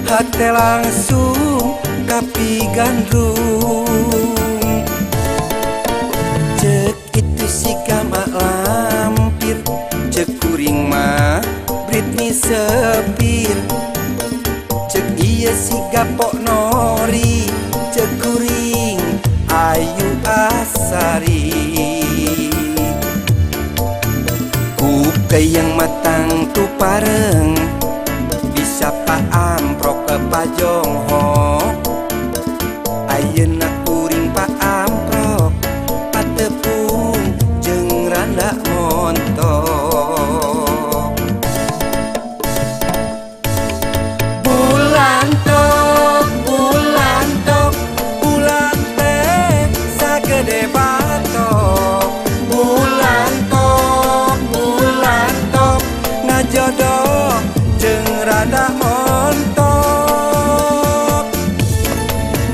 hati langsung tapi gandrung. Cek itu si gama lampir, cek kuring mah Britney Sepir. Cek iya si gapok nori, cek kuring Ayu Asari. Yang matang tu pareng bisa Pak Amprok ke Pajong Ho. Ayeuna kuring Pak Amprok patepung jeung randa montok. Bulan tok bulan teh sagede batok. Bulan jodoh jeung rada montok.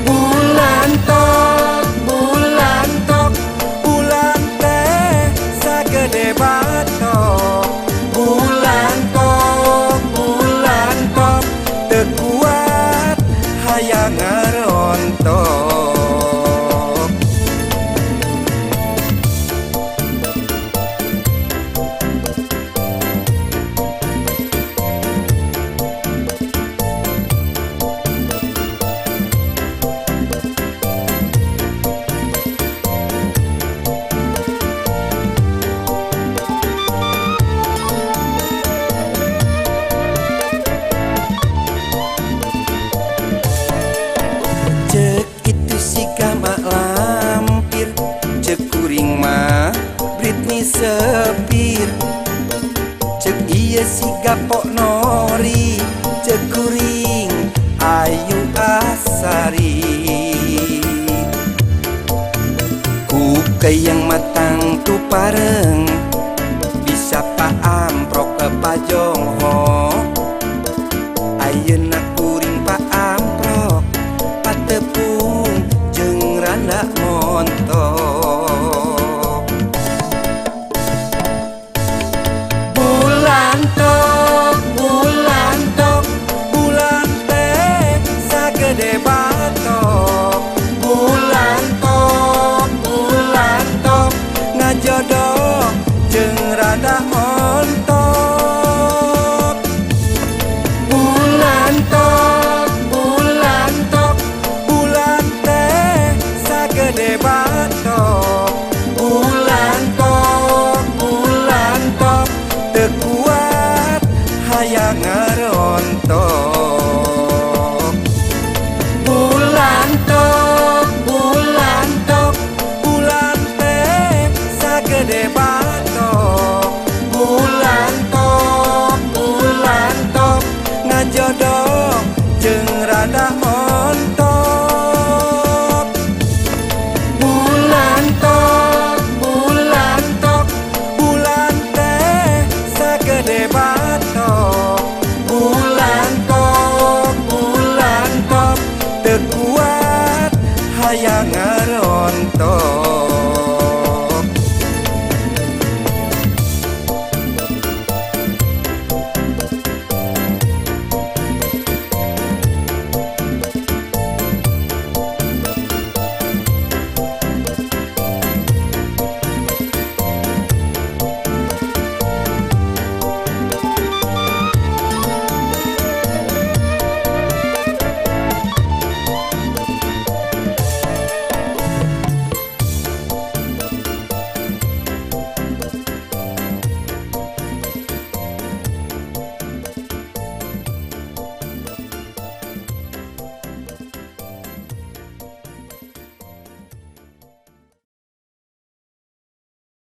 Bulan tok bulan teh sagede batok. Bulan tok teu kuat hayang ngarontok. Lampir cek kuring mah Britney Sepir. Cek iya si gapok nori, cek kuring Ayu Asari. Kuke yang matang tu pareng bisa Pak Amprok ke Pajong Ho. Ayeuna kuring Pak Amprok patepung jeung randa montok. Bulan tok bulan teh sagede